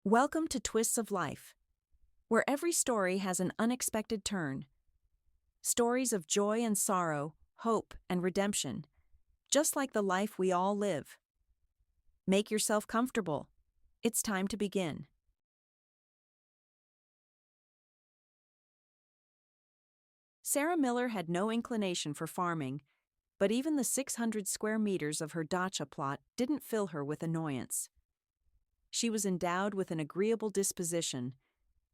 Welcome to Twists of Life, where every story has an unexpected turn. Stories of joy and sorrow, hope and redemption, just like the life we all live. Make yourself comfortable. It's time to begin. Sarah Miller had no inclination for farming, but even the 600 square meters of her dacha plot didn't fill her with annoyance. She was endowed with an agreeable disposition,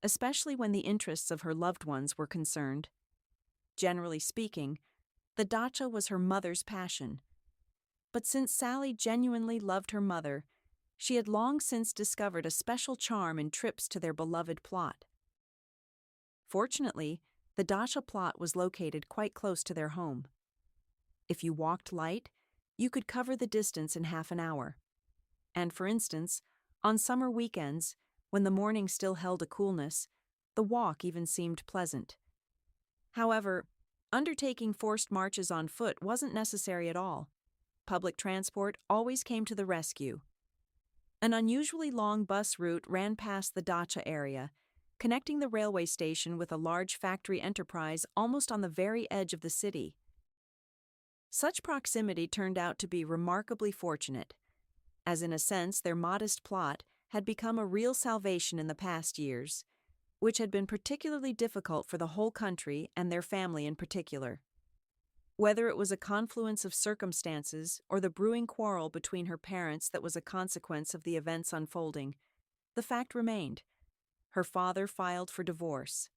especially when the interests of her loved ones were concerned. Generally speaking, the dacha was her mother's passion. But since Sally genuinely loved her mother, she had long since discovered a special charm in trips to their beloved plot. Fortunately, the dacha plot was located quite close to their home. If you walked light, you could cover the distance in half an hour. And for instance, on summer weekends, when the morning still held a coolness, the walk even seemed pleasant. However, undertaking forced marches on foot wasn't necessary at all. Public transport always came to the rescue. An unusually long bus route ran past the dacha area, connecting the railway station with a large factory enterprise almost on the very edge of the city. Such proximity turned out to be remarkably fortunate, as in a sense their modest plot had become a real salvation in the past years, which had been particularly difficult for the whole country and their family in particular. Whether it was a confluence of circumstances or the brewing quarrel between her parents that was a consequence of the events unfolding, the fact remained: her father filed for divorce.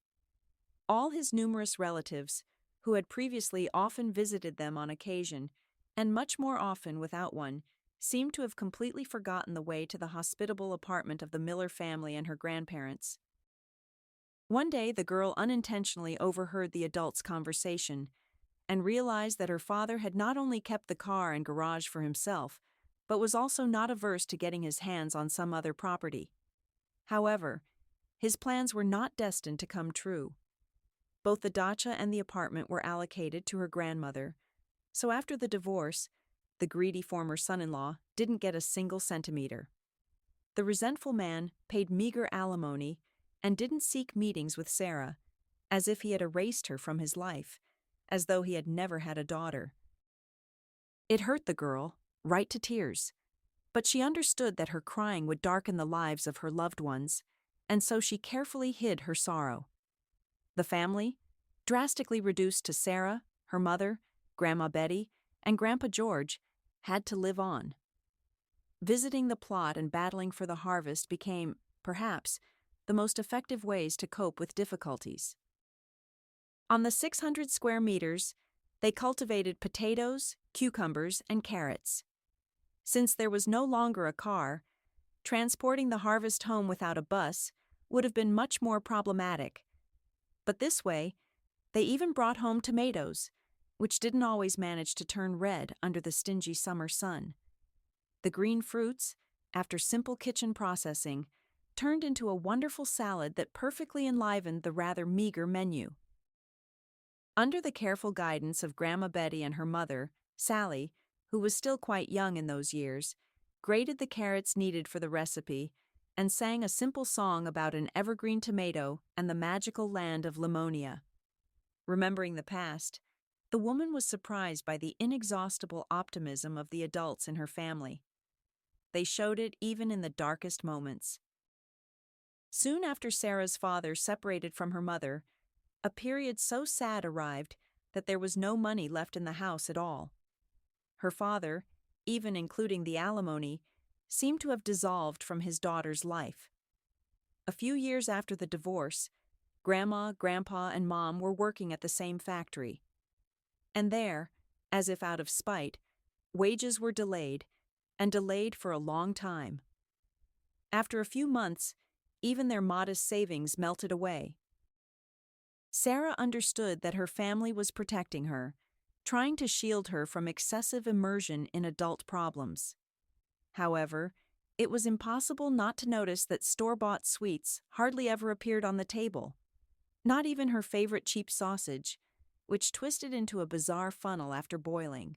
All his numerous relatives, who had previously often visited them on occasion, and much more often without one, seemed to have completely forgotten the way to the hospitable apartment of the Miller family and her grandparents. One day the girl unintentionally overheard the adults' conversation and realized that her father had not only kept the car and garage for himself, but was also not averse to getting his hands on some other property. However, his plans were not destined to come true. Both the dacha and the apartment were allocated to her grandmother, so after the divorce, the greedy former son-in-law didn't get a single centimeter. The resentful man paid meager alimony and didn't seek meetings with Sarah, as if he had erased her from his life, as though he had never had a daughter. It hurt the girl, right to tears, but she understood that her crying would darken the lives of her loved ones, and so she carefully hid her sorrow. The family, drastically reduced to Sarah, her mother, Grandma Betty, and Grandpa George, had to live on. Visiting the plot and battling for the harvest became, perhaps, the most effective ways to cope with difficulties. On the 600 square meters, they cultivated potatoes, cucumbers, and carrots. Since there was no longer a car, transporting the harvest home without a bus would have been much more problematic. But this way, they even brought home tomatoes, which didn't always manage to turn red under the stingy summer sun. The green fruits, after simple kitchen processing, turned into a wonderful salad that perfectly enlivened the rather meager menu. Under the careful guidance of Grandma Betty and her mother, Sally, who was still quite young in those years, grated the carrots needed for the recipe and sang a simple song about an evergreen tomato and the magical land of Limonia. Remembering the past, the woman was surprised by the inexhaustible optimism of the adults in her family. They showed it even in the darkest moments. Soon after Sarah's father separated from her mother, a period so sad arrived that there was no money left in the house at all. Her father, even including the alimony, seemed to have dissolved from his daughter's life. A few years after the divorce, Grandma, Grandpa, and Mom were working at the same factory. And there, as if out of spite, wages were delayed, and delayed for a long time. After a few months, even their modest savings melted away. Sarah understood that her family was protecting her, trying to shield her from excessive immersion in adult problems. However, it was impossible not to notice that store-bought sweets hardly ever appeared on the table. Not even her favorite cheap sausage, which twisted into a bizarre funnel after boiling.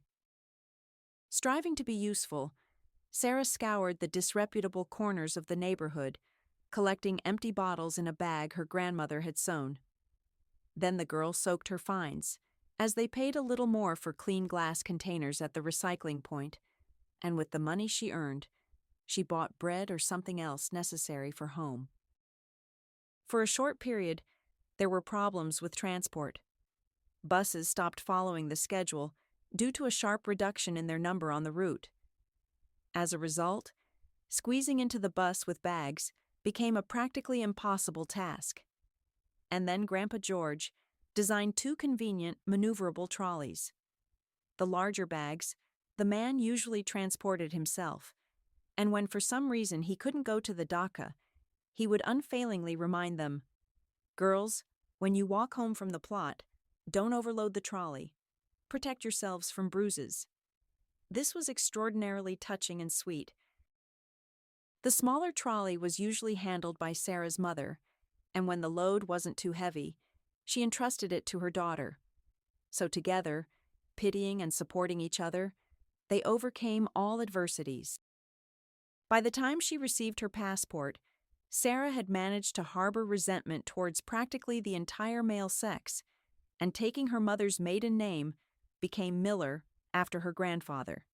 Striving to be useful, Sarah scoured the disreputable corners of the neighborhood, collecting empty bottles in a bag her grandmother had sewn. Then the girl soaked her fines, as they paid a little more for clean glass containers at the recycling point, and with the money she earned, she bought bread or something else necessary for home. For a short period, there were problems with transport. Buses stopped following the schedule due to a sharp reduction in their number on the route. As a result, squeezing into the bus with bags became a practically impossible task. And then Grandpa George designed two convenient, maneuverable trolleys. The larger bags, the man usually transported himself, and when for some reason he couldn't go to the dacha, he would unfailingly remind them, "Girls, when you walk home from the plot, don't overload the trolley. Protect yourselves from bruises." This was extraordinarily touching and sweet. The smaller trolley was usually handled by Sarah's mother, and when the load wasn't too heavy, she entrusted it to her daughter. So together, pitying and supporting each other, they overcame all adversities. By the time she received her passport, Sarah had managed to harbor resentment towards practically the entire male sex, and taking her mother's maiden name, became Miller after her grandfather.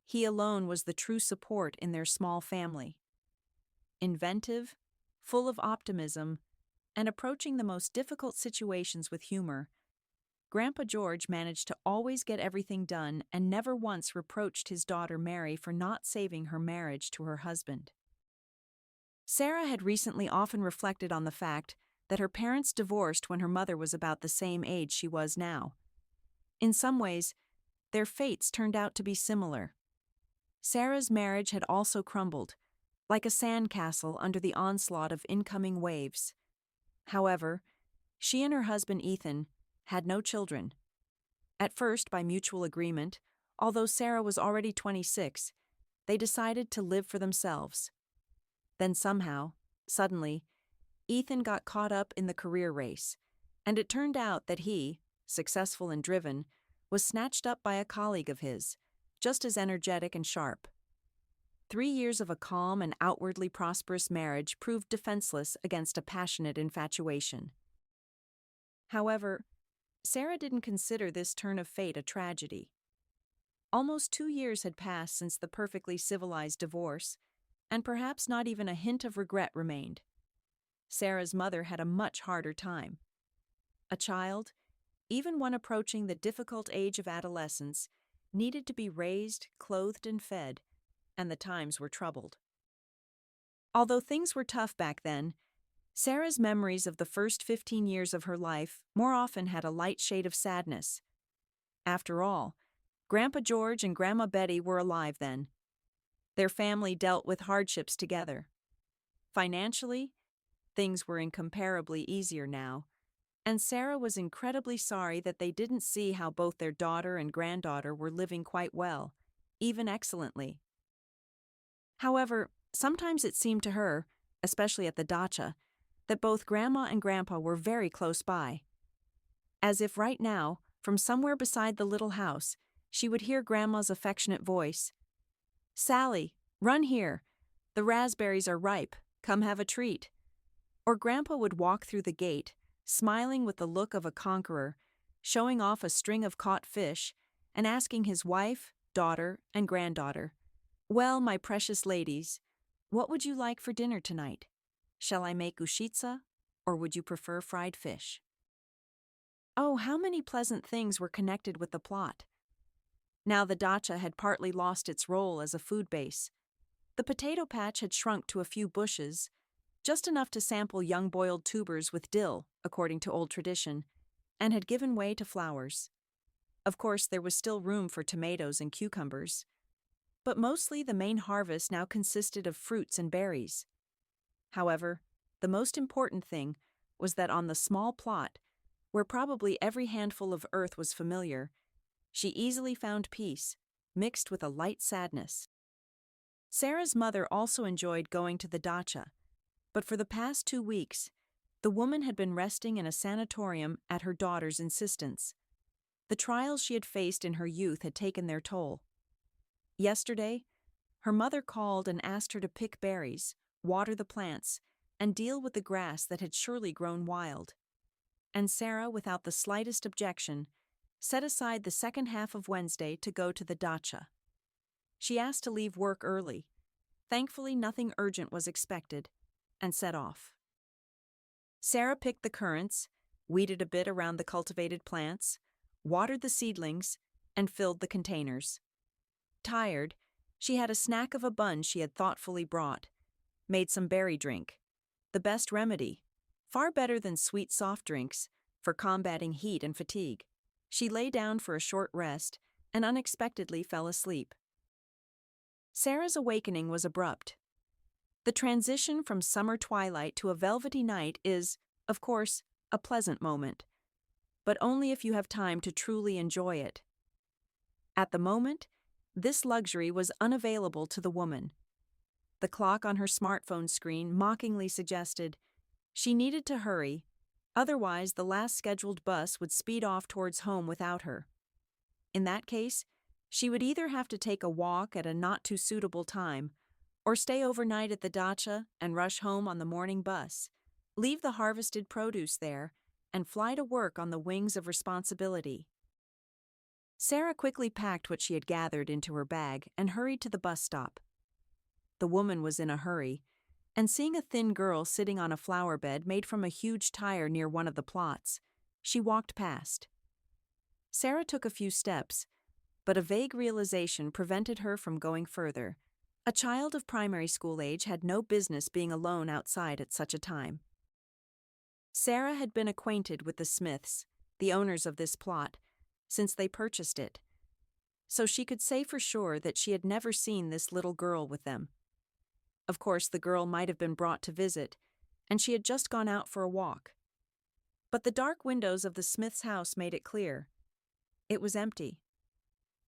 He alone was the true support in their small family. Inventive, full of optimism, and approaching the most difficult situations with humor, Grandpa George managed to always get everything done and never once reproached his daughter Mary for not saving her marriage to her husband. Sarah had recently often reflected on the fact that her parents divorced when her mother was about the same age she was now. In some ways, their fates turned out to be similar. Sarah's marriage had also crumbled, like a sandcastle under the onslaught of incoming waves. However, she and her husband Ethan had no children. At first, by mutual agreement, although Sarah was already 26, they decided to live for themselves. Then somehow, suddenly, Ethan got caught up in the career race, and it turned out that he, successful and driven, was snatched up by a colleague of his, just as energetic and sharp. 3 years of a calm and outwardly prosperous marriage proved defenseless against a passionate infatuation. However, Sarah didn't consider this turn of fate a tragedy. Almost 2 years had passed since the perfectly civilized divorce, and perhaps not even a hint of regret remained. Sarah's mother had a much harder time. A child, even one approaching the difficult age of adolescence, needed to be raised, clothed, and fed, and the times were troubled. Although things were tough back then, Sarah's memories of the first 15 years of her life more often had a light shade of sadness. After all, Grandpa George and Grandma Betty were alive then. Their family dealt with hardships together. Financially, things were incomparably easier now, and Sarah was incredibly sorry that they didn't see how both their daughter and granddaughter were living quite well, even excellently. However, sometimes it seemed to her, especially at the dacha, that both Grandma and Grandpa were very close by. As if right now, from somewhere beside the little house, she would hear Grandma's affectionate voice. "Sally, run here. The raspberries are ripe. Come have a treat." Or Grandpa would walk through the gate, smiling with the look of a conqueror, showing off a string of caught fish, and asking his wife, daughter, and granddaughter, "Well, my precious ladies, what would you like for dinner tonight? Shall I make ushitsa, or would you prefer fried fish?" Oh, how many pleasant things were connected with the plot. Now the dacha had partly lost its role as a food base. The potato patch had shrunk to a few bushes, just enough to sample young boiled tubers with dill, according to old tradition, and had given way to flowers. Of course, there was still room for tomatoes and cucumbers, but mostly the main harvest now consisted of fruits and berries. However, the most important thing was that on the small plot, where probably every handful of earth was familiar, she easily found peace, mixed with a light sadness. Sarah's mother also enjoyed going to the dacha, but for the past 2 weeks, the woman had been resting in a sanatorium at her daughter's insistence. The trials she had faced in her youth had taken their toll. Yesterday, her mother called and asked her to pick berries, water the plants, and deal with the grass that had surely grown wild. And Sarah, without the slightest objection, set aside the second half of Wednesday to go to the dacha. She asked to leave work early. Thankfully, nothing urgent was expected, and set off. Sarah picked the currants, weeded a bit around the cultivated plants, watered the seedlings, and filled the containers. Tired, she had a snack of a bun she had thoughtfully brought, made some berry drink, the best remedy, far better than sweet soft drinks, for combating heat and fatigue. She lay down for a short rest and unexpectedly fell asleep. Sarah's awakening was abrupt. The transition from summer twilight to a velvety night is, of course, a pleasant moment, but only if you have time to truly enjoy it. At the moment, this luxury was unavailable to the woman. The clock on her smartphone screen mockingly suggested she needed to hurry, otherwise the last scheduled bus would speed off towards home without her. In that case, she would either have to take a walk at a not-too-suitable time, or stay overnight at the dacha and rush home on the morning bus, leave the harvested produce there, and fly to work on the wings of responsibility. Sarah quickly packed what she had gathered into her bag and hurried to the bus stop. The woman was in a hurry, and seeing a thin girl sitting on a flower bed made from a huge tire near one of the plots, she walked past. Sarah took a few steps, but a vague realization prevented her from going further. A child of primary school age had no business being alone outside at such a time. Sarah had been acquainted with the Smiths, the owners of this plot, since they purchased it, so she could say for sure that she had never seen this little girl with them. Of course, the girl might have been brought to visit, and she had just gone out for a walk. But the dark windows of the Smiths' house made it clear. It was empty.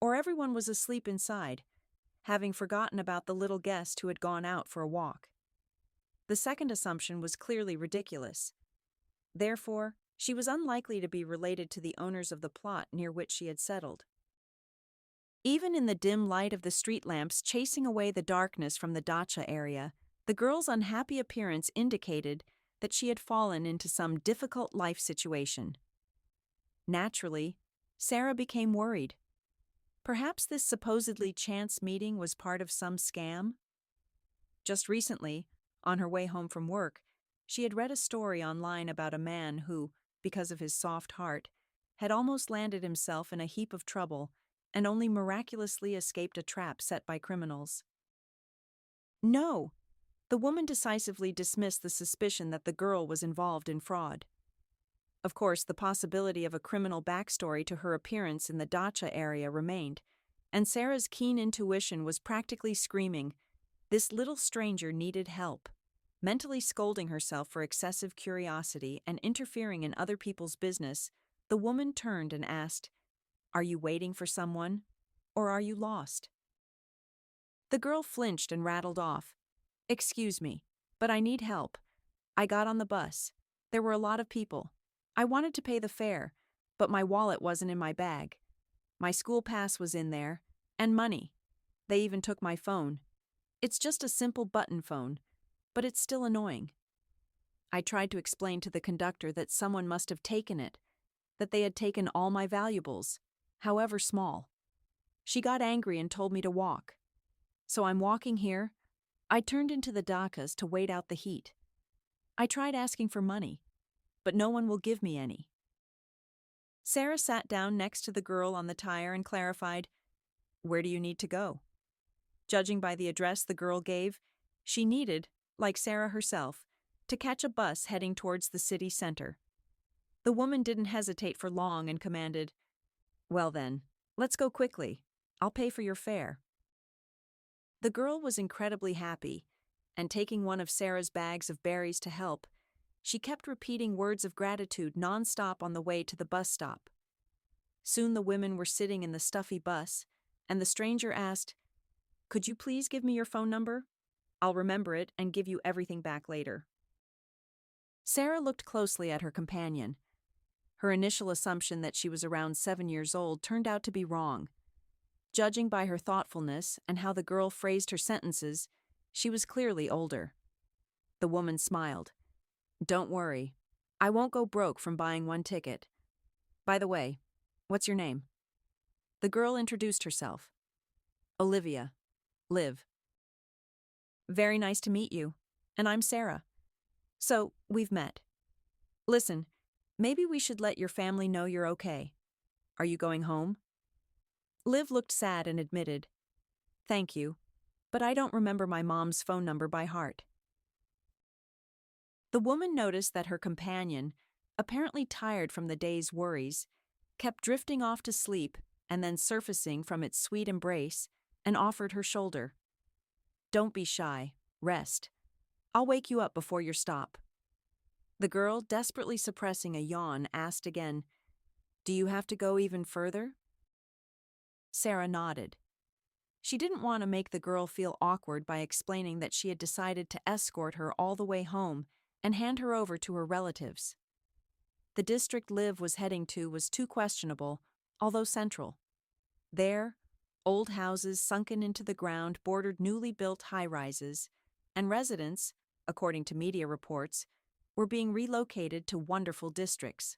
Or everyone was asleep inside, having forgotten about the little guest who had gone out for a walk. The second assumption was clearly ridiculous. Therefore, she was unlikely to be related to the owners of the plot near which she had settled. Even in the dim light of the street lamps chasing away the darkness from the dacha area, the girl's unhappy appearance indicated that she had fallen into some difficult life situation. Naturally, Sarah became worried. Perhaps this supposedly chance meeting was part of some scam? Just recently, on her way home from work, she had read a story online about a man who, because of his soft heart, had almost landed himself in a heap of trouble and only miraculously escaped a trap set by criminals. No, the woman decisively dismissed the suspicion that the girl was involved in fraud. Of course, the possibility of a criminal backstory to her appearance in the dacha area remained, and Sarah's keen intuition was practically screaming, this little stranger needed help. Mentally scolding herself for excessive curiosity and interfering in other people's business, the woman turned and asked, "Are you waiting for someone, or are you lost?" The girl flinched and rattled off. "Excuse me, but I need help. I got on the bus. There were a lot of people. I wanted to pay the fare, but my wallet wasn't in my bag. My school pass was in there, and money. They even took my phone. It's just a simple button phone, but it's still annoying." I tried to explain to the conductor that someone must have taken it, that they had taken all my valuables, however small. She got angry and told me to walk. So I'm walking here. I turned into the dachas to wait out the heat. I tried asking for money, but no one will give me any. Sarah sat down next to the girl on the tire and clarified, "Where do you need to go?" Judging by the address the girl gave, she needed, like Sarah herself, to catch a bus heading towards the city center. The woman didn't hesitate for long and commanded, "Well then, let's go quickly. I'll pay for your fare." The girl was incredibly happy, and taking one of Sarah's bags of berries to help, she kept repeating words of gratitude nonstop on the way to the bus stop. Soon the women were sitting in the stuffy bus, and the stranger asked, "Could you please give me your phone number? I'll remember it and give you everything back later." Sarah looked closely at her companion. Her initial assumption that she was around 7 years old turned out to be wrong. Judging by her thoughtfulness and how the girl phrased her sentences, she was clearly older. The woman smiled. Don't worry. I won't go broke from buying one ticket. By the way, what's your name? The girl introduced herself. Olivia. Liv. Very nice to meet you. And I'm Sarah. So, we've met. Listen, maybe we should let your family know you're okay. Are you going home? Liv looked sad and admitted, Thank you, but I don't remember my mom's phone number by heart. The woman noticed that her companion, apparently tired from the day's worries, kept drifting off to sleep and then surfacing from its sweet embrace and offered her shoulder. Don't be shy. Rest. I'll wake you up before your stop. The girl, desperately suppressing a yawn, asked again, Do you have to go even further? Sarah nodded. She didn't want to make the girl feel awkward by explaining that she had decided to escort her all the way home and hand her over to her relatives. The district Liv was heading to was too questionable, although central. There, old houses sunken into the ground bordered newly built high-rises, and residents, according to media reports, were being relocated to wonderful districts.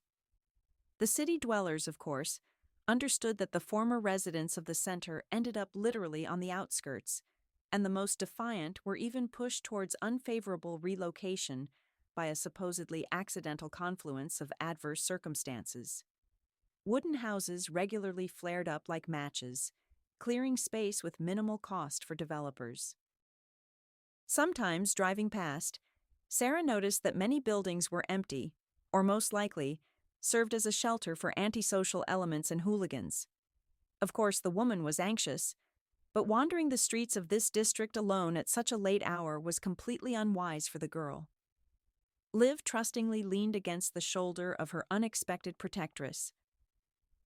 The city dwellers, of course, understood that the former residents of the center ended up literally on the outskirts, and the most defiant were even pushed towards unfavorable relocation by a supposedly accidental confluence of adverse circumstances. Wooden houses regularly flared up like matches, clearing space with minimal cost for developers. Sometimes, driving past, Sarah noticed that many buildings were empty, or most likely, served as a shelter for antisocial elements and hooligans. Of course, the woman was anxious, but wandering the streets of this district alone at such a late hour was completely unwise for the girl. Liv trustingly leaned against the shoulder of her unexpected protectress.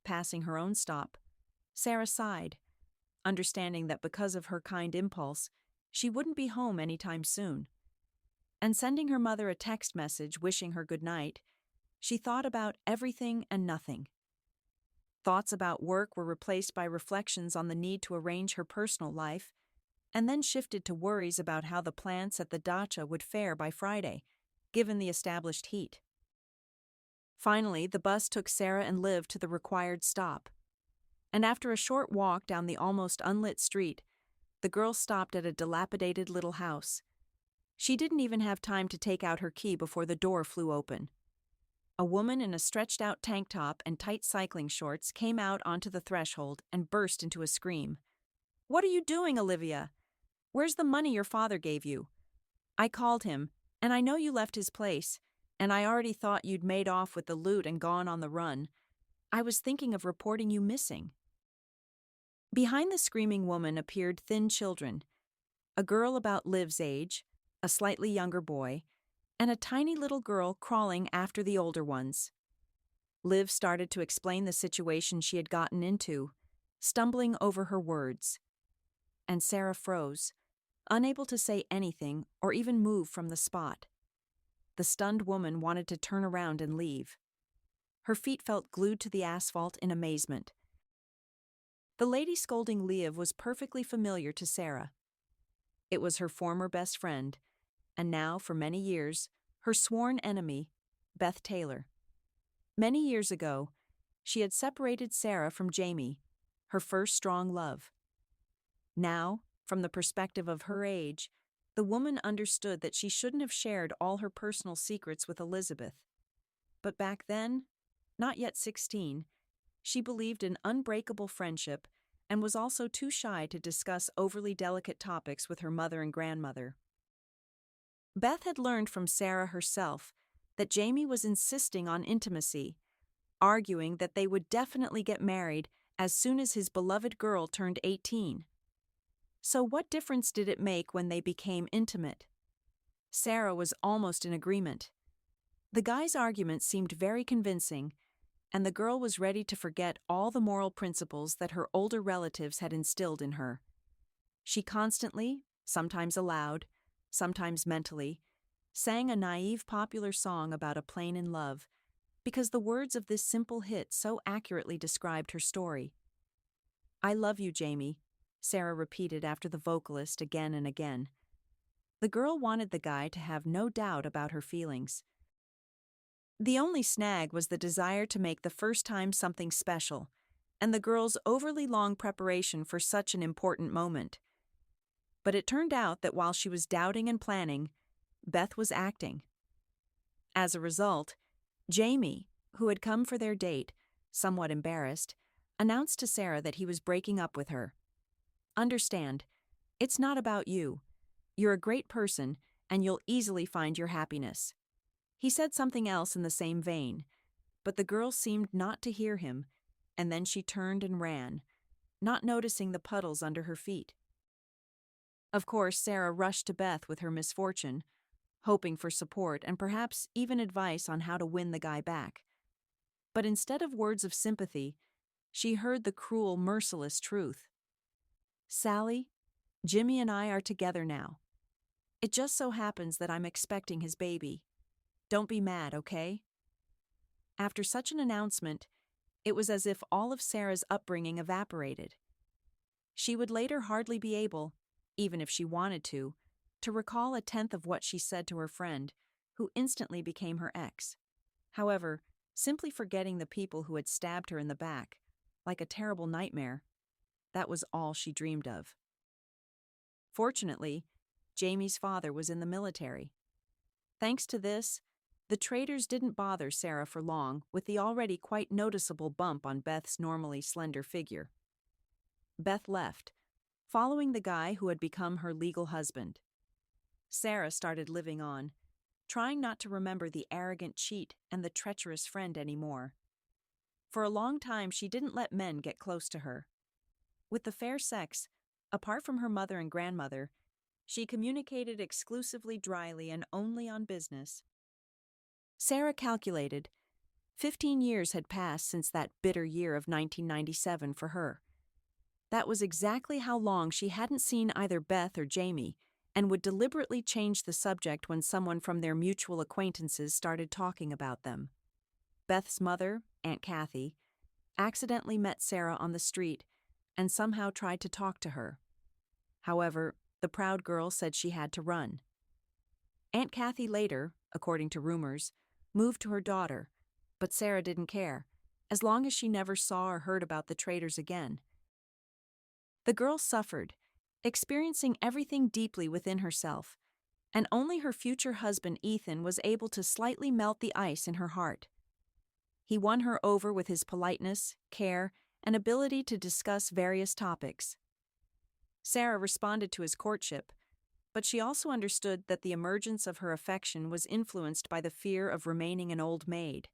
Passing her own stop, Sarah sighed, understanding that because of her kind impulse, she wouldn't be home anytime soon. And sending her mother a text message wishing her good night, she thought about everything and nothing. Thoughts about work were replaced by reflections on the need to arrange her personal life, and then shifted to worries about how the plants at the dacha would fare by Friday, given the established heat. Finally, the bus took Sarah and Liv to the required stop, and after a short walk down the almost unlit street, the girl stopped at a dilapidated little house. She didn't even have time to take out her key before the door flew open. A woman in a stretched-out tank top and tight cycling shorts came out onto the threshold and burst into a scream. "What are you doing, Olivia? Where's the money your father gave you? I called him, and I know you left his place, and I already thought you'd made off with the loot and gone on the run. I was thinking of reporting you missing." Behind the screaming woman appeared thin children, a girl about Liv's age, a slightly younger boy, and a tiny little girl crawling after the older ones. Liv started to explain the situation she had gotten into, stumbling over her words. And Sarah froze, unable to say anything or even move from the spot. The stunned woman wanted to turn around and leave. Her feet felt glued to the asphalt in amazement. The lady scolding Liv was perfectly familiar to Sarah. It was her former best friend, and now, for many years, her sworn enemy, Beth Taylor. Many years ago, she had separated Sarah from Jamie, her first strong love. Now, from the perspective of her age, the woman understood that she shouldn't have shared all her personal secrets with Elizabeth. But back then, not yet 16, she believed in unbreakable friendship and was also too shy to discuss overly delicate topics with her mother and grandmother. Beth had learned from Sarah herself that Jamie was insisting on intimacy, arguing that they would definitely get married as soon as his beloved girl turned 18. So what difference did it make when they became intimate? Sarah was almost in agreement. The guy's argument seemed very convincing, and the girl was ready to forget all the moral principles that her older relatives had instilled in her. She constantly, sometimes aloud, sometimes mentally, sang a naive popular song about a plane in love, because the words of this simple hit so accurately described her story. "I love you, Jamie," Sarah repeated after the vocalist again and again. The girl wanted the guy to have no doubt about her feelings. The only snag was the desire to make the first time something special, and the girl's overly long preparation for such an important moment. But it turned out that while she was doubting and planning, Beth was acting. As a result, Jamie, who had come for their date, somewhat embarrassed, announced to Sarah that he was breaking up with her. "Understand, it's not about you. You're a great person, and you'll easily find your happiness." He said something else in the same vein, but the girl seemed not to hear him, and then she turned and ran, not noticing the puddles under her feet. Of course, Sarah rushed to Beth with her misfortune, hoping for support and perhaps even advice on how to win the guy back. But instead of words of sympathy, she heard the cruel, merciless truth. "Sally, Jimmy and I are together now. It just so happens that I'm expecting his baby. Don't be mad, okay?" After such an announcement, it was as if all of Sarah's upbringing evaporated. She would later hardly be able, even if she wanted to recall a tenth of what she said to her friend, who instantly became her ex. However, simply forgetting the people who had stabbed her in the back, like a terrible nightmare, that was all she dreamed of. Fortunately, Jamie's father was in the military. Thanks to this, the traitors didn't bother Sarah for long with the already quite noticeable bump on Beth's normally slender figure. Beth left, following the guy who had become her legal husband. Sarah started living on, trying not to remember the arrogant cheat and the treacherous friend anymore. For a long time, she didn't let men get close to her. With the fair sex, apart from her mother and grandmother, she communicated exclusively dryly and only on business. Sarah calculated. 15 years had passed since that bitter year of 1997 for her. That was exactly how long she hadn't seen either Beth or Jamie, and would deliberately change the subject when someone from their mutual acquaintances started talking about them. Beth's mother, Aunt Kathy, accidentally met Sarah on the street and somehow tried to talk to her. However, the proud girl said she had to run. Aunt Kathy later, according to rumors, moved to her daughter, but Sarah didn't care, as long as she never saw or heard about the traitors again. The girl suffered, experiencing everything deeply within herself, and only her future husband Ethan was able to slightly melt the ice in her heart. He won her over with his politeness, care, and ability to discuss various topics. Sarah responded to his courtship, but she also understood that the emergence of her affection was influenced by the fear of remaining an old maid.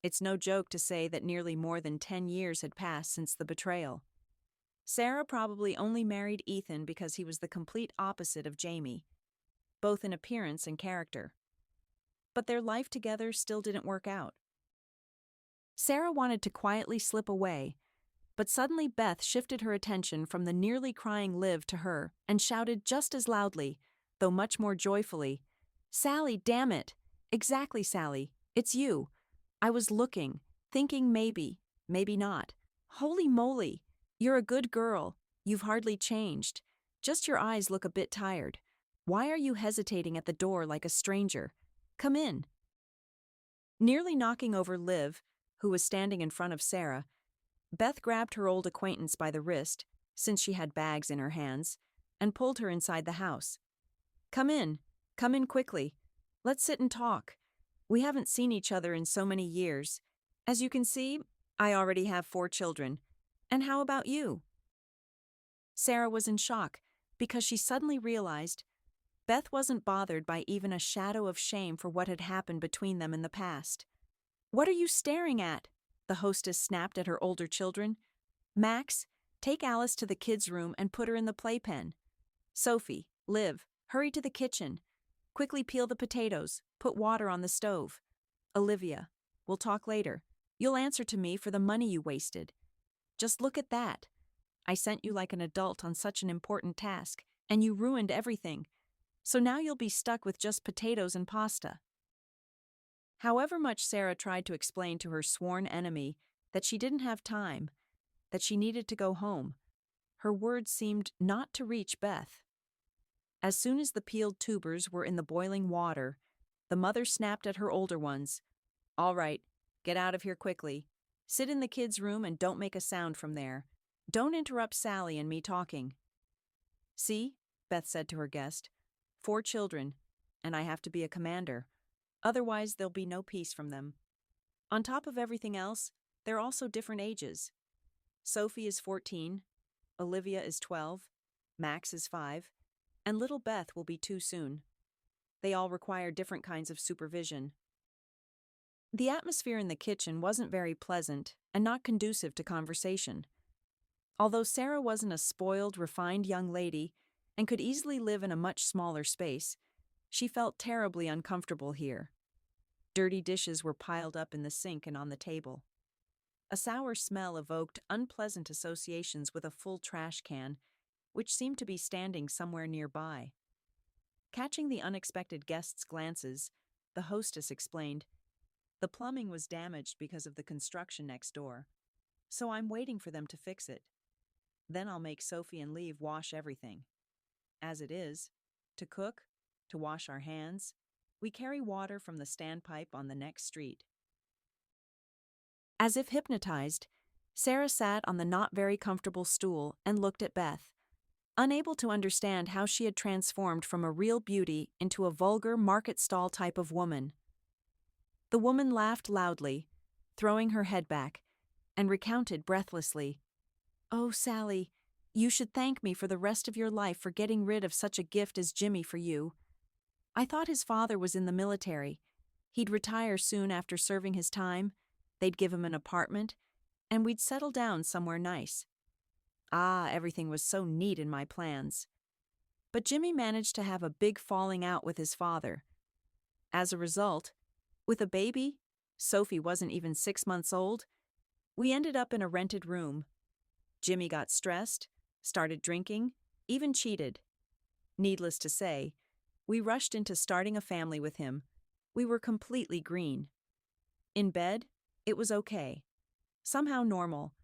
It's no joke to say that nearly more than 10 years had passed since the betrayal. Sarah probably only married Ethan because he was the complete opposite of Jamie, both in appearance and character. But their life together still didn't work out. Sarah wanted to quietly slip away, but suddenly Beth shifted her attention from the nearly crying Liv to her and shouted just as loudly, though much more joyfully, "Sally, damn it! Exactly, Sally. It's you. I was looking, thinking maybe, maybe not. Holy moly! You're a good girl. You've hardly changed. Just your eyes look a bit tired. Why are you hesitating at the door like a stranger? Come in." Nearly knocking over Liv, who was standing in front of Sarah, Beth grabbed her old acquaintance by the wrist, since she had bags in her hands, and pulled her inside the house. Come in quickly. Let's sit and talk. We haven't seen each other in so many years. As you can see, I already have 4 children. And how about you?" Sarah was in shock because she suddenly realized Beth wasn't bothered by even a shadow of shame for what had happened between them in the past. "What are you staring at?" the hostess snapped at her older children. "Max, take Alice to the kids' room and put her in the playpen. Sophie, Liv, hurry to the kitchen. Quickly peel the potatoes, put water on the stove. Olivia, we'll talk later. You'll answer to me for the money you wasted. Just look at that. I sent you like an adult on such an important task, and you ruined everything. So now you'll be stuck with just potatoes and pasta." However much Sarah tried to explain to her sworn enemy that she didn't have time, that she needed to go home, her words seemed not to reach Beth. As soon as the peeled tubers were in the boiling water, the mother snapped at her older ones. "All right, get out of here quickly. Sit in the kids' room and don't make a sound from there. Don't interrupt Sally and me talking." "See," Beth said to her guest, "4 children, and I have to be a commander. Otherwise, there'll be no peace from them. On top of everything else, they're also different ages. Sophie is 14, Olivia is 12, Max is 5, and little Beth will be 2 soon. They all require different kinds of supervision." The atmosphere in the kitchen wasn't very pleasant and not conducive to conversation. Although Sarah wasn't a spoiled, refined young lady and could easily live in a much smaller space, she felt terribly uncomfortable here. Dirty dishes were piled up in the sink and on the table. A sour smell evoked unpleasant associations with a full trash can, which seemed to be standing somewhere nearby. Catching the unexpected guests' glances, the hostess explained, "The plumbing was damaged because of the construction next door, so I'm waiting for them to fix it. Then I'll make Sophie and Leave wash everything. As it is, to cook, to wash our hands, we carry water from the standpipe on the next street." As if hypnotized, Sarah sat on the not very comfortable stool and looked at Beth, unable to understand how she had transformed from a real beauty into a vulgar market stall type of woman. The woman laughed loudly, throwing her head back, and recounted breathlessly, "Oh, Sally, you should thank me for the rest of your life for getting rid of such a gift as Jimmy for you. I thought his father was in the military. He'd retire soon after serving his time, they'd give him an apartment, and we'd settle down somewhere nice. Everything was so neat in my plans. But Jimmy managed to have a big falling out with his father. As a result, with a baby, Sophie wasn't even 6 months old, we ended up in a rented room. Jimmy got stressed, started drinking, even cheated. Needless to say, we rushed into starting a family with him. We were completely green. In bed, it was okay. Somehow normal,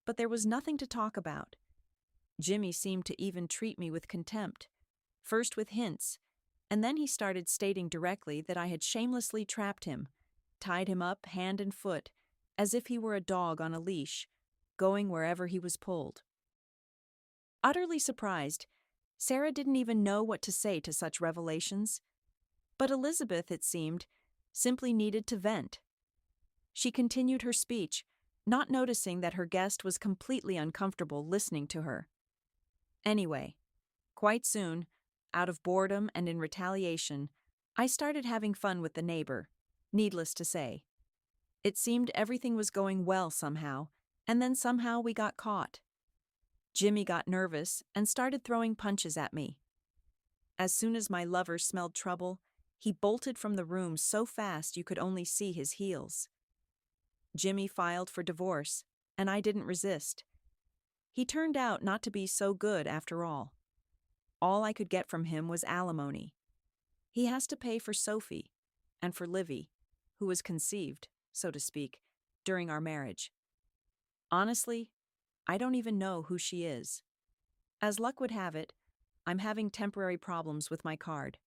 but there was nothing to talk about. Jimmy seemed to even treat me with contempt, first with hints, and then he started stating directly that I had shamelessly trapped him, tied him up hand and foot, as if he were a dog on a leash, going wherever he was pulled. Utterly surprised, Sarah didn't even know what to say to such revelations. But Elizabeth, it seemed, simply needed to vent. She continued her speech, not noticing that her guest was completely uncomfortable listening to her. Anyway, quite soon, out of boredom and in retaliation, I started having fun with the neighbor, needless to say. It seemed everything was going well somehow, and then somehow we got caught. Jimmy got nervous and started throwing punches at me. As soon as my lover smelled trouble, he bolted from the room so fast you could only see his heels. Jimmy filed for divorce, and I didn't resist. He turned out not to be so good after all. All I could get from him was alimony. He has to pay for Sophie, and for Livy, who was conceived, so to speak, during our marriage. Honestly, I don't even know who she is. As luck would have it, I'm having temporary problems with my card.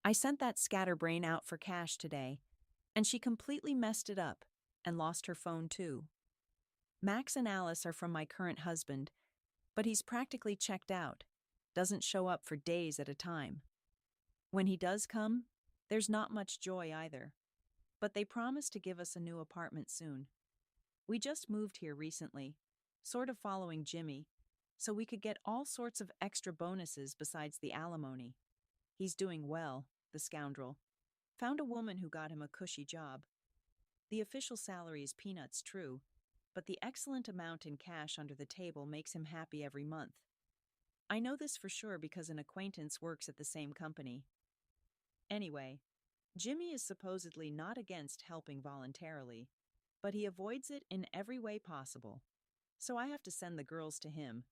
I sent that scatterbrain out for cash today, and she completely messed it up and lost her phone too. Max and Alice are from my current husband, but he's practically checked out, doesn't show up for days at a time. When he does come, there's not much joy either, but they promise to give us a new apartment soon. We just moved here recently, sort of following Jimmy, so we could get all sorts of extra bonuses besides the alimony. He's doing well, the scoundrel. Found a woman who got him a cushy job. The official salary is peanuts, true, but the excellent amount in cash under the table makes him happy every month. I know this for sure because an acquaintance works at the same company. Anyway, Jimmy is supposedly not against helping voluntarily, but he avoids it in every way possible. So I have to send the girls to him.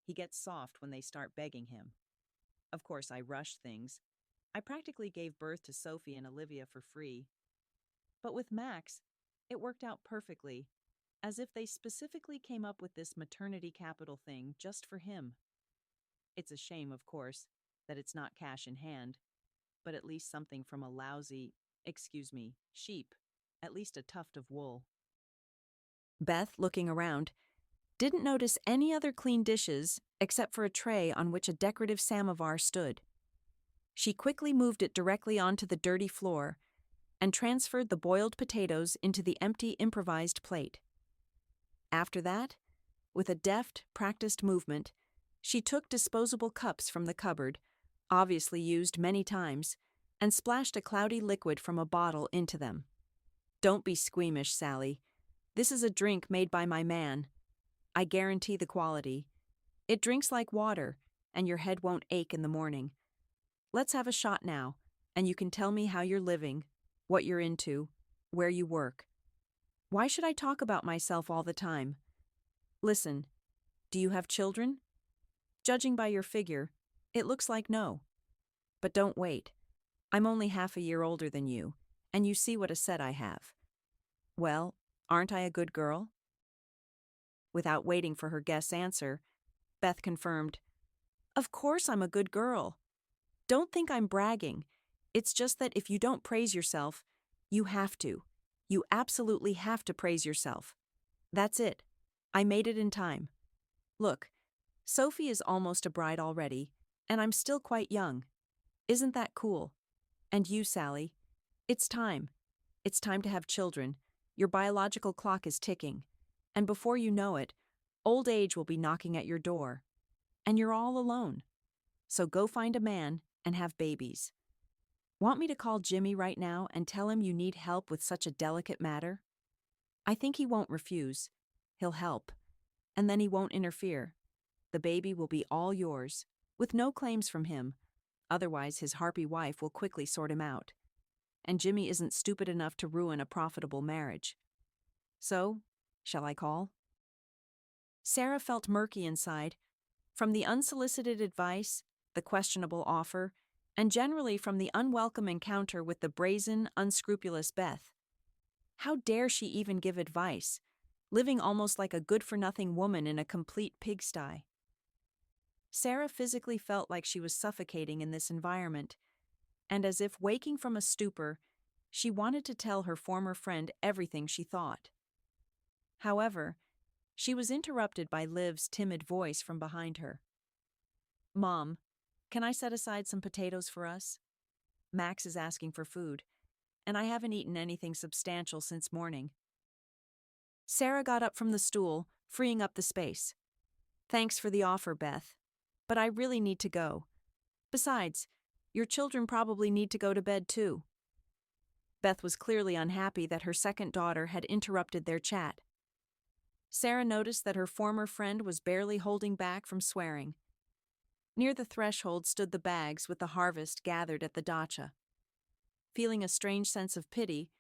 He gets soft when they start begging him. Of course, I rush things. I practically gave birth to Sophie and Olivia for free. But with Max, it worked out perfectly, as if they specifically came up with this maternity capital thing just for him. It's a shame, of course, that it's not cash in hand, but at least something from a sheep, at least a tuft of wool. Beth, looking around, didn't notice any other clean dishes except for a tray on which a decorative samovar stood. She quickly moved it directly onto the dirty floor and transferred the boiled potatoes into the empty improvised plate. After that, with a deft, practiced movement, she took disposable cups from the cupboard, obviously used many times, and splashed a cloudy liquid from a bottle into them. "Don't be squeamish, Sally. This is a drink made by my man. I guarantee the quality. It drinks like water, and your head won't ache in the morning. Let's have a shot now, and you can tell me how you're living, what you're into, where you work. Why should I talk about myself all the time? Listen, do you have children? Judging by your figure, it looks like no. But don't wait. I'm only half a year older than you, and you see what a set I have. Well, aren't I a good girl?" Without waiting for her guest's answer, Beth confirmed, "Of course I'm a good girl. Don't think I'm bragging. It's just that if you don't praise yourself, you have to. You absolutely have to praise yourself. That's it. I made it in time. Look, Sophie is almost a bride already, and I'm still quite young. Isn't that cool? And you, Sally? It's time. It's time to have children. Your biological clock is ticking. And before you know it, old age will be knocking at your door. And you're all alone. So go find a man and have babies. Want me to call Jimmy right now and tell him you need help with such a delicate matter? I think he won't refuse. He'll help. And then he won't interfere. The baby will be all yours, with no claims from him. Otherwise, his harpy wife will quickly sort him out. And Jimmy isn't stupid enough to ruin a profitable marriage. So, shall I call?" Sarah felt murky inside, from the unsolicited advice, the questionable offer, and generally from the unwelcome encounter with the brazen, unscrupulous Beth. How dare she even give advice, living almost like a good-for-nothing woman in a complete pigsty? Sarah physically felt like she was suffocating in this environment, and as if waking from a stupor, she wanted to tell her former friend everything she thought. However, she was interrupted by Liv's timid voice from behind her. "Mom, can I set aside some potatoes for us? Max is asking for food, and I haven't eaten anything substantial since morning." Sarah got up from the stool, freeing up the space. "Thanks for the offer, Beth, but I really need to go. Besides, your children probably need to go to bed too." Beth was clearly unhappy that her second daughter had interrupted their chat. Sarah noticed that her former friend was barely holding back from swearing. Near the threshold stood the bags with the harvest gathered at the dacha. Feeling a strange sense of pity,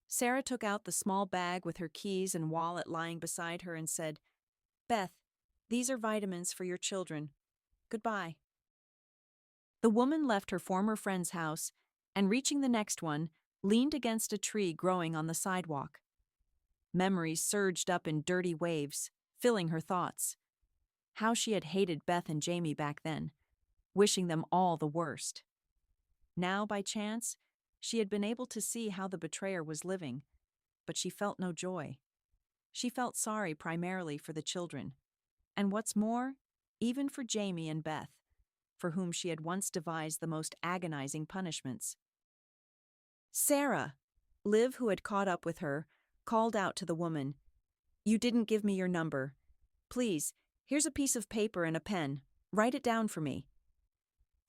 Sarah took out the small bag with her keys and wallet lying beside her and said, "Beth, these are vitamins for your children. Goodbye." The woman left her former friend's house and, reaching the next one, leaned against a tree growing on the sidewalk. Memories surged up in dirty waves, filling her thoughts. How she had hated Beth and Jamie back then, wishing them all the worst. Now, by chance, she had been able to see how the betrayer was living, but she felt no joy. She felt sorry primarily for the children, and what's more, even for Jamie and Beth, for whom she had once devised the most agonizing punishments. "Sarah!" Liv, who had caught up with her, called out to the woman, "You didn't give me your number. Please, here's a piece of paper and a pen. Write it down for me."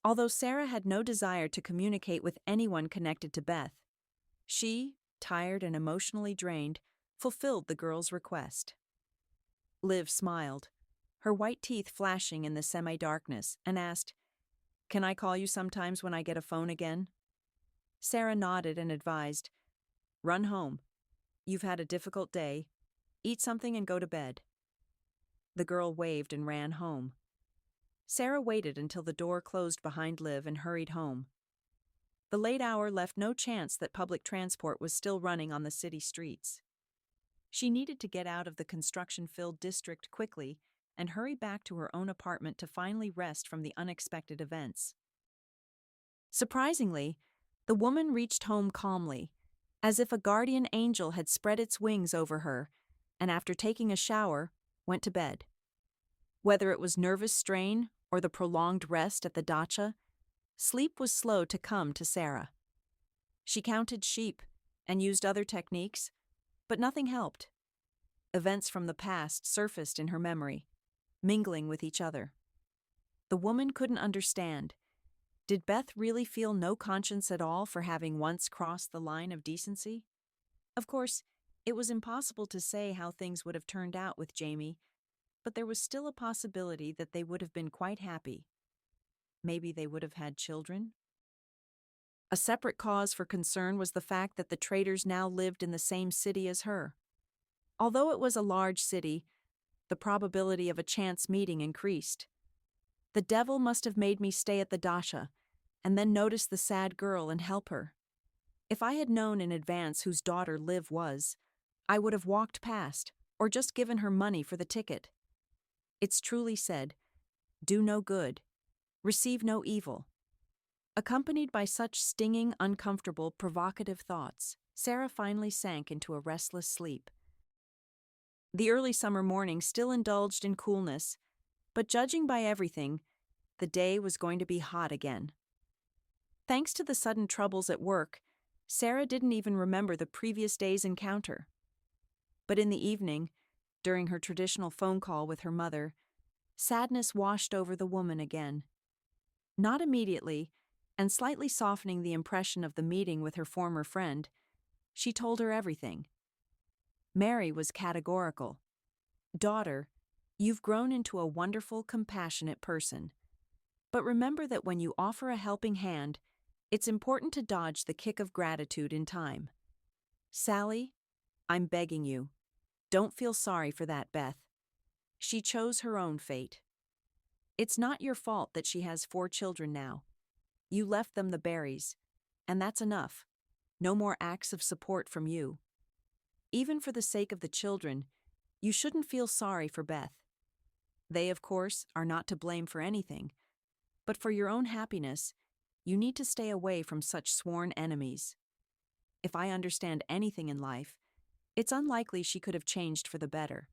Although Sarah had no desire to communicate with anyone connected to Beth, she, tired and emotionally drained, fulfilled the girl's request. Liv smiled, her white teeth flashing in the semi-darkness, and asked, "Can I call you sometimes when I get a phone again?" Sarah nodded and advised, "Run home. You've had a difficult day. Eat something and go to bed." The girl waved and ran home. Sarah waited until the door closed behind Liv and hurried home. The late hour left no chance that public transport was still running on the city streets. She needed to get out of the construction-filled district quickly and hurry back to her own apartment to finally rest from the unexpected events. Surprisingly, the woman reached home calmly, as if a guardian angel had spread its wings over her, and after taking a shower, went to bed. Whether it was nervous strain or the prolonged rest at the dacha, sleep was slow to come to Sarah. She counted sheep and used other techniques, but nothing helped. Events from the past surfaced in her memory, mingling with each other. The woman couldn't understand. Did Beth really feel no conscience at all for having once crossed the line of decency? Of course, it was impossible to say how things would have turned out with Jamie, but there was still a possibility that they would have been quite happy. Maybe they would have had children? A separate cause for concern was the fact that the traders now lived in the same city as her. Although it was a large city, the probability of a chance meeting increased. The devil must have made me stay at the dacha, and then notice the sad girl and help her. If I had known in advance whose daughter Liv was, I would have walked past, or just given her money for the ticket. It's truly said, "Do no good, receive no evil." Accompanied by such stinging, uncomfortable, provocative thoughts, Sarah finally sank into a restless sleep. The early summer morning still indulged in coolness, but judging by everything, the day was going to be hot again. Thanks to the sudden troubles at work, Sarah didn't even remember the previous day's encounter. But in the evening, during her traditional phone call with her mother, sadness washed over the woman again. Not immediately, and slightly softening the impression of the meeting with her former friend, she told her everything. Mary was categorical. "Daughter, you've grown into a wonderful, compassionate person. But remember that when you offer a helping hand, it's important to dodge the kick of gratitude in time. Sally, I'm begging you, don't feel sorry for that Beth. She chose her own fate. It's not your fault that she has 4 children now. You left them the berries, and that's enough. No more acts of support from you. Even for the sake of the children, you shouldn't feel sorry for Beth. They, of course, are not to blame for anything, but for your own happiness, you need to stay away from such sworn enemies. If I understand anything in life, it's unlikely she could have changed for the better.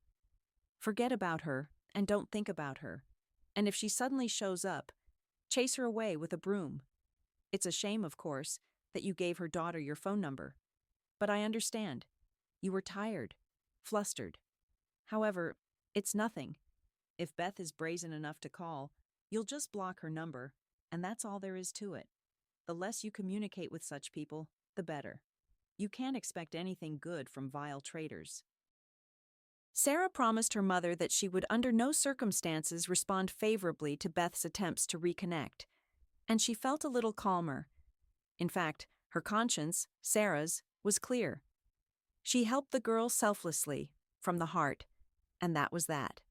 Forget about her and don't think about her. And if she suddenly shows up, chase her away with a broom. It's a shame, of course, that you gave her daughter your phone number. But I understand. You were tired, flustered. However, it's nothing. If Beth is brazen enough to call, you'll just block her number, and that's all there is to it. The less you communicate with such people, the better. You can't expect anything good from vile traitors." Sarah promised her mother that she would under no circumstances respond favorably to Beth's attempts to reconnect, and she felt a little calmer. In fact, her conscience, Sarah's, was clear. She helped the girl selflessly, from the heart, and that was that.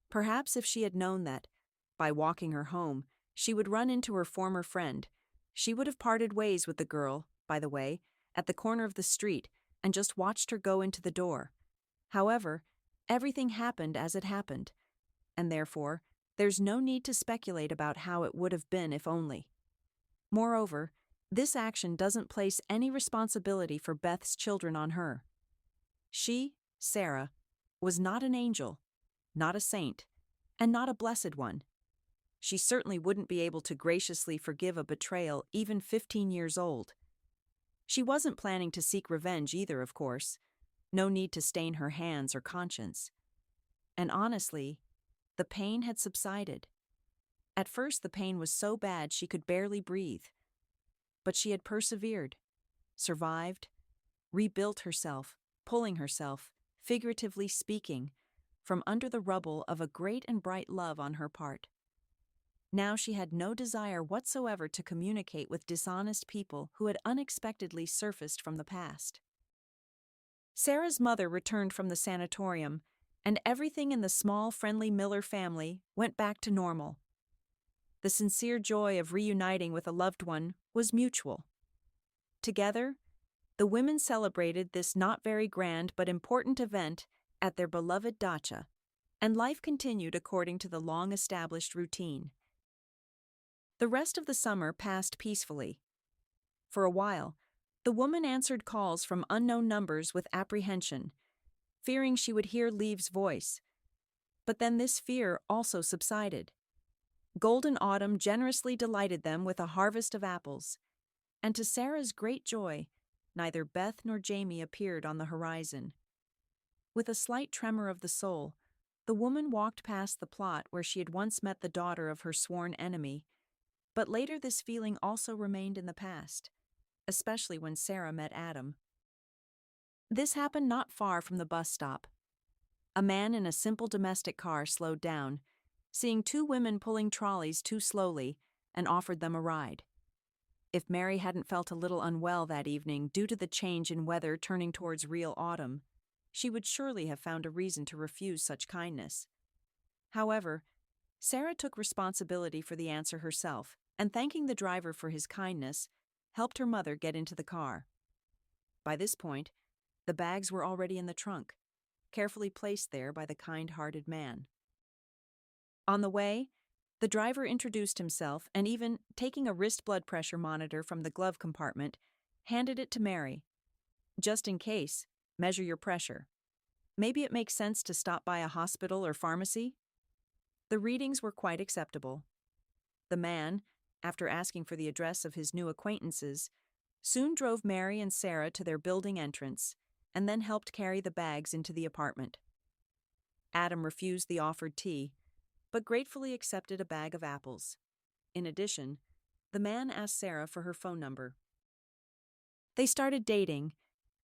Perhaps if she had known that, by walking her home, she would run into her former friend, she would have parted ways with the girl, by the way, at the corner of the street, and just watched her go into the door. However, everything happened as it happened, and therefore, there's no need to speculate about how it would have been if only. Moreover, this action doesn't place any responsibility for Beth's children on her. She, Sarah, was not an angel, not a saint, and not a blessed one. She certainly wouldn't be able to graciously forgive a betrayal even 15 years old. She wasn't planning to seek revenge either, of course. No need to stain her hands or conscience. And honestly, the pain had subsided. At first, the pain was so bad she could barely breathe. But she had persevered, survived, rebuilt herself, pulling herself, figuratively speaking, from under the rubble of a great and bright love on her part. Now she had no desire whatsoever to communicate with dishonest people who had unexpectedly surfaced from the past. Sarah's mother returned from the sanatorium, and everything in the small, friendly Miller family went back to normal. The sincere joy of reuniting with a loved one was mutual. Together, the women celebrated this not very grand but important event at their beloved dacha, and life continued according to the long-established routine. The rest of the summer passed peacefully. For a while, the woman answered calls from unknown numbers with apprehension, fearing she would hear Leave's voice. But then this fear also subsided. Golden autumn generously delighted them with a harvest of apples, and to Sarah's great joy, neither Beth nor Jamie appeared on the horizon. With a slight tremor of the soul, the woman walked past the plot where she had once met the daughter of her sworn enemy, but later this feeling also remained in the past, especially when Sarah met Adam. This happened not far from the bus stop. A man in a simple domestic car slowed down, seeing two women pulling trolleys too slowly, and offered them a ride. If Mary hadn't felt a little unwell that evening due to the change in weather turning towards real autumn, she would surely have found a reason to refuse such kindness. However, Sarah took responsibility for the answer herself, and thanking the driver for his kindness, helped her mother get into the car. By this point, the bags were already in the trunk, carefully placed there by the kind-hearted man. On the way, the driver introduced himself and even, taking a wrist blood pressure monitor from the glove compartment, handed it to Mary. Just in case, measure your pressure. Maybe it makes sense to stop by a hospital or pharmacy? The readings were quite acceptable. The man, after asking for the address of his new acquaintances, soon drove Mary and Sarah to their building entrance, and then helped carry the bags into the apartment. Adam refused the offered tea, but gratefully accepted a bag of apples. In addition, the man asked Sarah for her phone number. They started dating,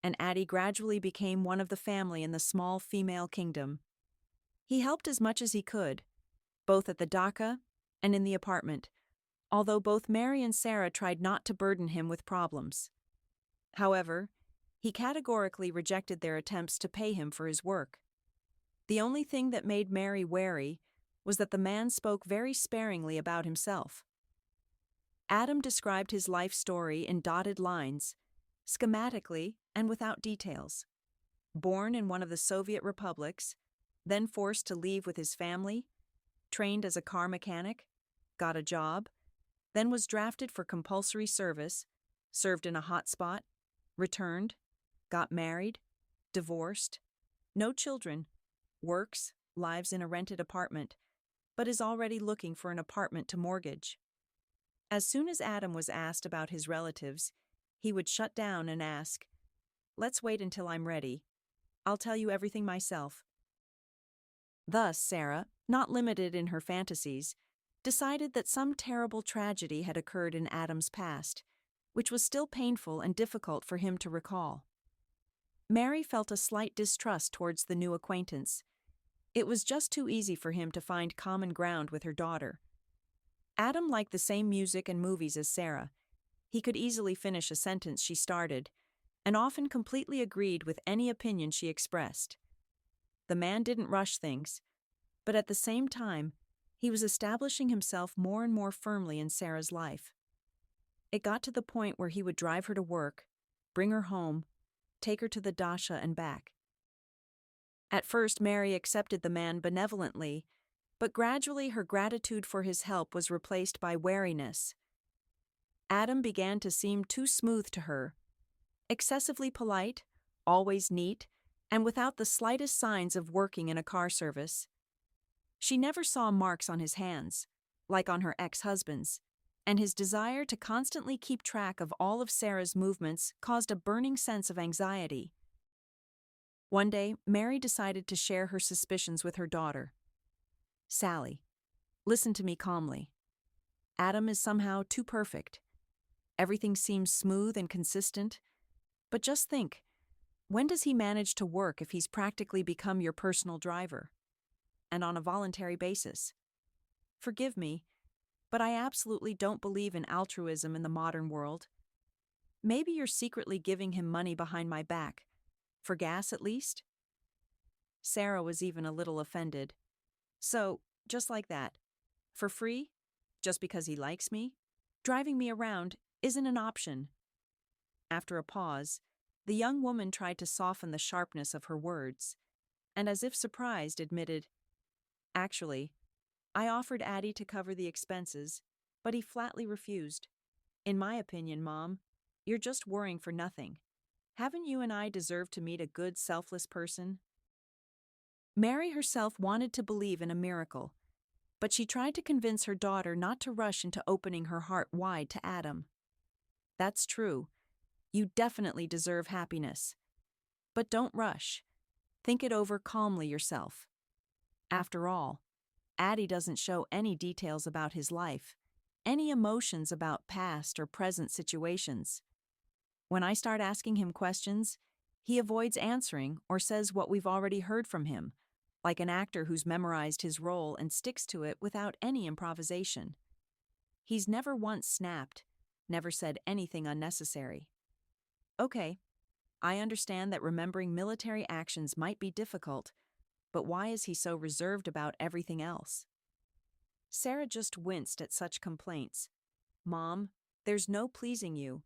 and Addie gradually became one of the family in the small female kingdom. He helped as much as he could, both at the dacha and in the apartment, although both Mary and Sarah tried not to burden him with problems. However, he categorically rejected their attempts to pay him for his work. The only thing that made Mary wary was that the man spoke very sparingly about himself. Adam described his life story in dotted lines, schematically and without details. Born in one of the Soviet republics, then forced to leave with his family, trained as a car mechanic, got a job, then was drafted for compulsory service, served in a hot spot, returned, got married, divorced, no children, works, lives in a rented apartment, but is already looking for an apartment to mortgage. As soon as Adam was asked about his relatives, he would shut down and ask, "Let's wait until I'm ready. I'll tell you everything myself." Thus, Sarah, not limited in her fantasies, decided that some terrible tragedy had occurred in Adam's past, which was still painful and difficult for him to recall. Mary felt a slight distrust towards the new acquaintance. It was just too easy for him to find common ground with her daughter. Adam liked the same music and movies as Sarah. He could easily finish a sentence she started, and often completely agreed with any opinion she expressed. The man didn't rush things, but at the same time, he was establishing himself more and more firmly in Sarah's life. It got to the point where he would drive her to work, bring her home, take her to the dacha and back. At first, Mary accepted the man benevolently, but gradually her gratitude for his help was replaced by wariness. Adam began to seem too smooth to her, excessively polite, always neat, and without the slightest signs of working in a car service. She never saw marks on his hands, like on her ex-husband's, and his desire to constantly keep track of all of Sarah's movements caused a burning sense of anxiety. One day, Mary decided to share her suspicions with her daughter. "Sally, listen to me calmly. Adam is somehow too perfect. Everything seems smooth and consistent. But just think, when does he manage to work if he's practically become your personal driver? And on a voluntary basis. Forgive me, but I absolutely don't believe in altruism in the modern world. Maybe you're secretly giving him money behind my back. For gas, at least?" Sarah was even a little offended. "So, just like that, for free? Just because he likes me? Driving me around isn't an option." After a pause, the young woman tried to soften the sharpness of her words, and as if surprised, admitted, "Actually, I offered Addie to cover the expenses, but he flatly refused. In my opinion, Mom, you're just worrying for nothing. Haven't you and I deserved to meet a good, selfless person? Mary herself wanted to believe in a miracle, but she tried to convince her daughter not to rush into opening her heart wide to Adam. That's true. You definitely deserve happiness. But don't rush. Think it over calmly yourself. After all, Addie doesn't show any details about his life, any emotions about past or present situations. When I start asking him questions, he avoids answering or says what we've already heard from him, like an actor who's memorized his role and sticks to it without any improvisation. He's never once snapped, never said anything unnecessary. Okay, I understand that remembering military actions might be difficult, but why is he so reserved about everything else? Sarah just winced at such complaints. Mom, there's no pleasing you.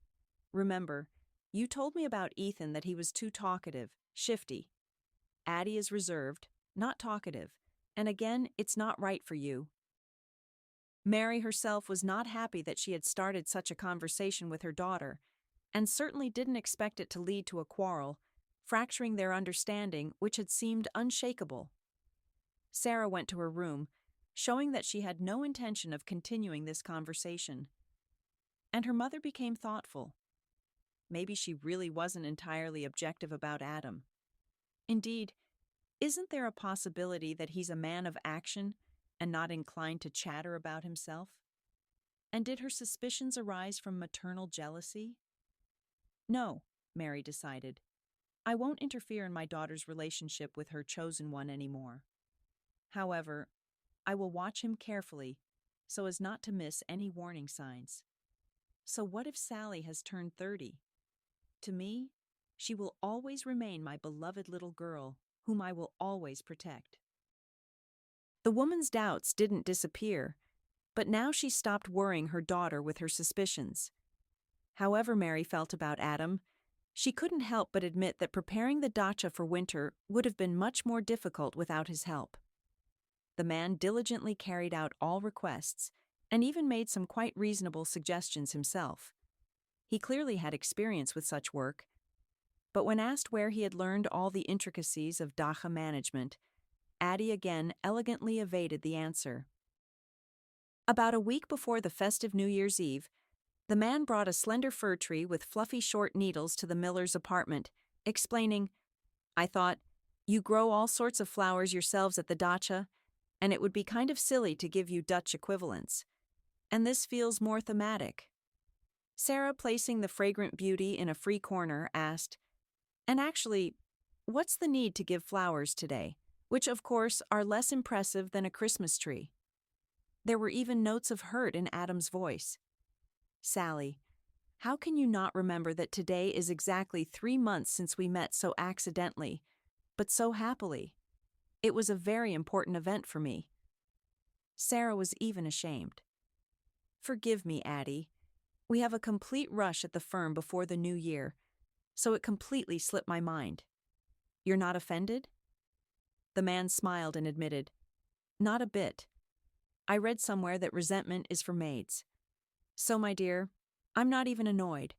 Remember, you told me about Ethan that he was too talkative, shifty. Addie is reserved, not talkative, and again, it's not right for you. Mary herself was not happy that she had started such a conversation with her daughter, and certainly didn't expect it to lead to a quarrel, fracturing their understanding which had seemed unshakable. Sarah went to her room, showing that she had no intention of continuing this conversation. And her mother became thoughtful. Maybe she really wasn't entirely objective about Adam. Indeed, isn't there a possibility that he's a man of action and not inclined to chatter about himself? And did her suspicions arise from maternal jealousy? No, Mary decided. I won't interfere in my daughter's relationship with her chosen one anymore. However, I will watch him carefully so as not to miss any warning signs. So what if Sally has turned 30? To me, she will always remain my beloved little girl, whom I will always protect. The woman's doubts didn't disappear, but now she stopped worrying her daughter with her suspicions. However Mary felt about Adam, she couldn't help but admit that preparing the dacha for winter would have been much more difficult without his help. The man diligently carried out all requests and even made some quite reasonable suggestions himself. He clearly had experience with such work, but when asked where he had learned all the intricacies of dacha management, Addie again elegantly evaded the answer. About a week before the festive New Year's Eve, the man brought a slender fir tree with fluffy short needles to the miller's apartment, explaining, I thought, you grow all sorts of flowers yourselves at the dacha, and it would be kind of silly to give you Dutch equivalents. And this feels more thematic. Sarah, placing the fragrant beauty in a free corner, asked, and actually, what's the need to give flowers today, which of course are less impressive than a Christmas tree? There were even notes of hurt in Adam's voice. Sally, how can you not remember that today is exactly 3 months since we met so accidentally, but so happily? It was a very important event for me. Sarah was even ashamed. Forgive me, Addie. We have a complete rush at the firm before the new year, so it completely slipped my mind. You're not offended? The man smiled and admitted, not a bit. I read somewhere that resentment is for maids. So, my dear, I'm not even annoyed.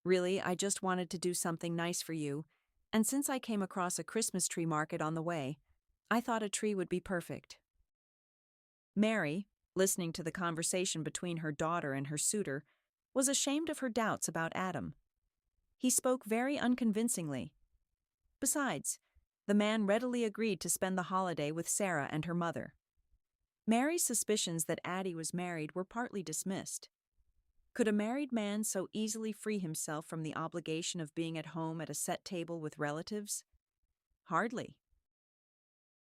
Really, I just wanted to do something nice for you, and since I came across a Christmas tree market on the way, I thought a tree would be perfect. Mary, listening to the conversation between her daughter and her suitor, was ashamed of her doubts about Adam. He spoke very unconvincingly. Besides, the man readily agreed to spend the holiday with Sarah and her mother. Mary's suspicions that Addie was married were partly dismissed. Could a married man so easily free himself from the obligation of being at home at a set table with relatives? Hardly.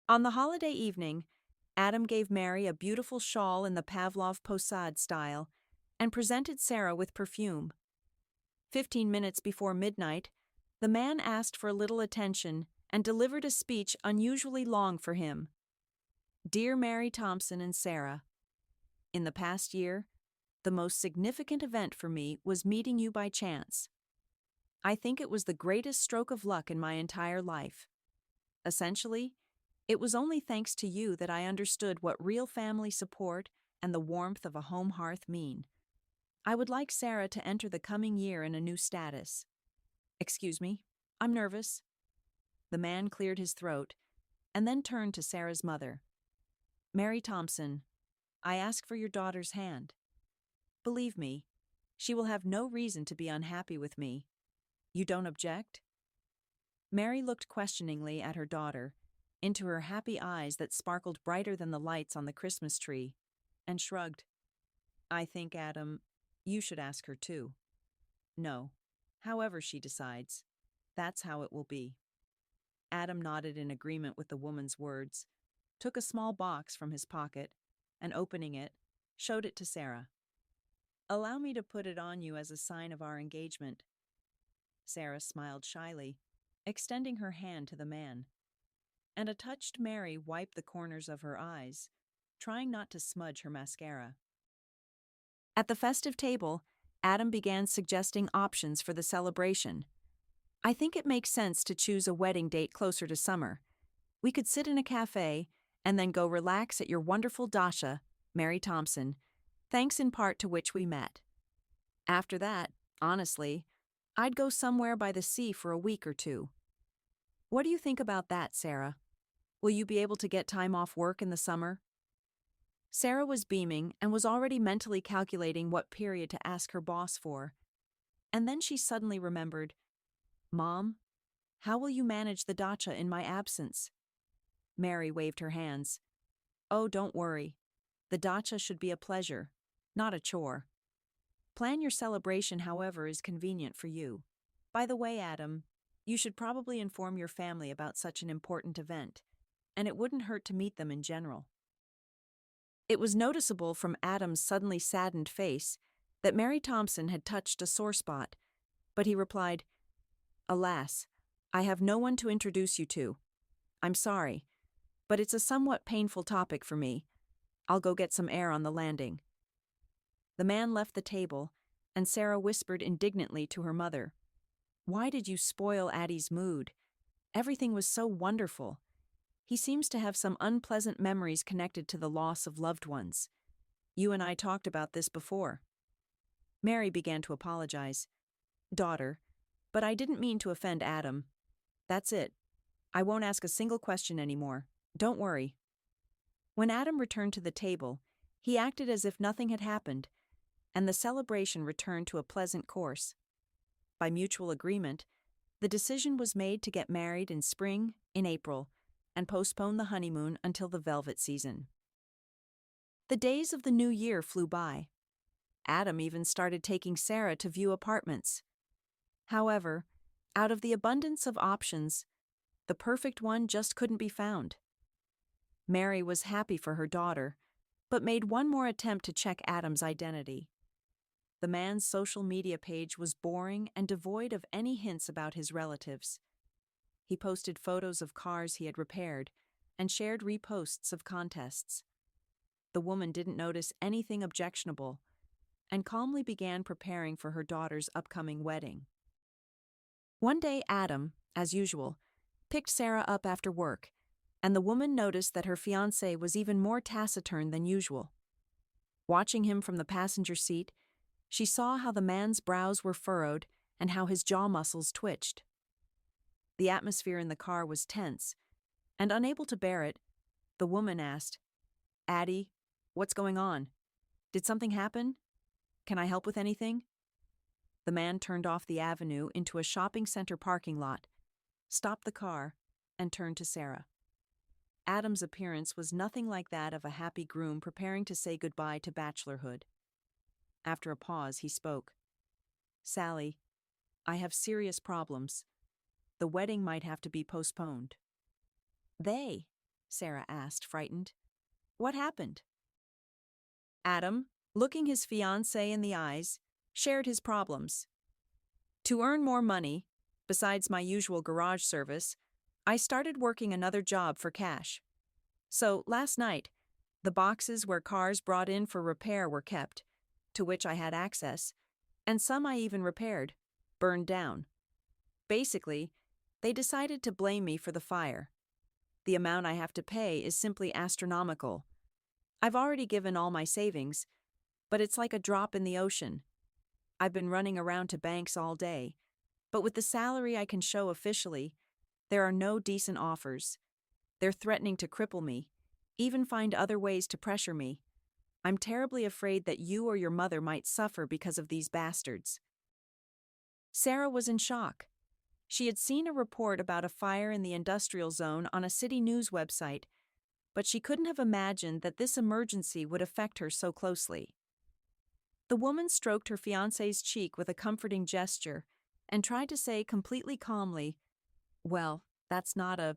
On the holiday evening, Adam gave Mary a beautiful shawl in the Pavlov posade style and presented Sarah with perfume. 15 minutes before midnight, the man asked for a little attention and delivered a speech unusually long for him. Dear Mary Thompson and Sarah, in the past year, the most significant event for me was meeting you by chance. I think it was the greatest stroke of luck in my entire life. Essentially, it was only thanks to you that I understood what real family support and the warmth of a home hearth mean? I would like Sarah to enter the coming year in a new status. Excuse me, I'm nervous. The man cleared his throat and then turned to Sarah's mother. Mary Thompson, I ask for your daughter's hand. Believe me, she will have no reason to be unhappy with me. You don't object? Mary looked questioningly at her daughter, into her happy eyes that sparkled brighter than the lights on the Christmas tree, and shrugged. I think, Adam, you should ask her too. No. However she decides, that's how it will be. Adam nodded in agreement with the woman's words, took a small box from his pocket, and opening it, showed it to Sarah. Allow me to put it on you as a sign of our engagement. Sarah smiled shyly, extending her hand to the man, and a touched Mary wiped the corners of her eyes, trying not to smudge her mascara. At the festive table, Adam began suggesting options for the celebration. I think it makes sense to choose a wedding date closer to summer. We could sit in a cafe and then go relax at your wonderful dacha, Mary Thompson, thanks in part to which we met. After that, honestly, I'd go somewhere by the sea for a week or two. What do you think about that, Sarah? Will you be able to get time off work in the summer? Sarah was beaming and was already mentally calculating what period to ask her boss for. And then she suddenly remembered, Mom, how will you manage the dacha in my absence? Mary waved her hands. Oh, don't worry. The dacha should be a pleasure, not a chore. Plan your celebration however is convenient for you. By the way, Adam, you should probably inform your family about such an important event, and it wouldn't hurt to meet them in general. It was noticeable from Adam's suddenly saddened face that Mary Thompson had touched a sore spot, but he replied, Alas, I have no one to introduce you to. I'm sorry, but it's a somewhat painful topic for me. I'll go get some air on the landing. The man left the table, and Sarah whispered indignantly to her mother, Why did you spoil Addie's mood? Everything was so wonderful. He seems to have some unpleasant memories connected to the loss of loved ones. You and I talked about this before. Mary began to apologize. Daughter, but I didn't mean to offend Adam. That's it. I won't ask a single question anymore. Don't worry. When Adam returned to the table, he acted as if nothing had happened, and the celebration returned to a pleasant course. By mutual agreement, the decision was made to get married in spring, in April, and postpone the honeymoon until the velvet season. The days of the new year flew by. Adam even started taking Sarah to view apartments. However, out of the abundance of options, the perfect one just couldn't be found. Mary was happy for her daughter, but made one more attempt to check Adam's identity. The man's social media page was boring and devoid of any hints about his relatives. He posted photos of cars he had repaired and shared reposts of contests. The woman didn't notice anything objectionable and calmly began preparing for her daughter's upcoming wedding. One day, Adam, as usual, picked Sarah up after work, and the woman noticed that her fiancé was even more taciturn than usual. Watching him from the passenger seat, she saw how the man's brows were furrowed and how his jaw muscles twitched. The atmosphere in the car was tense, and unable to bear it, the woman asked, Addie, what's going on? Did something happen? Can I help with anything? The man turned off the avenue into a shopping center parking lot, stopped the car, and turned to Sarah. Adam's appearance was nothing like that of a happy groom preparing to say goodbye to bachelorhood. After a pause, he spoke. Sally, I have serious problems. The wedding might have to be postponed. They? Sarah asked, frightened. What happened? Adam, looking his fiancée in the eyes, shared his problems. To earn more money, besides my usual garage service, I started working another job for cash. So, last night, the boxes where cars brought in for repair were kept, to which I had access, and some I even repaired, burned down. Basically, they decided to blame me for the fire. The amount I have to pay is simply astronomical. I've already given all my savings, but it's like a drop in the ocean. I've been running around to banks all day, but with the salary I can show officially, there are no decent offers. They're threatening to cripple me, even find other ways to pressure me. I'm terribly afraid that you or your mother might suffer because of these bastards." Sarah was in shock. She had seen a report about a fire in the industrial zone on a city news website, but she couldn't have imagined that this emergency would affect her so closely. The woman stroked her fiancé's cheek with a comforting gesture and tried to say completely calmly, "Well, that's not a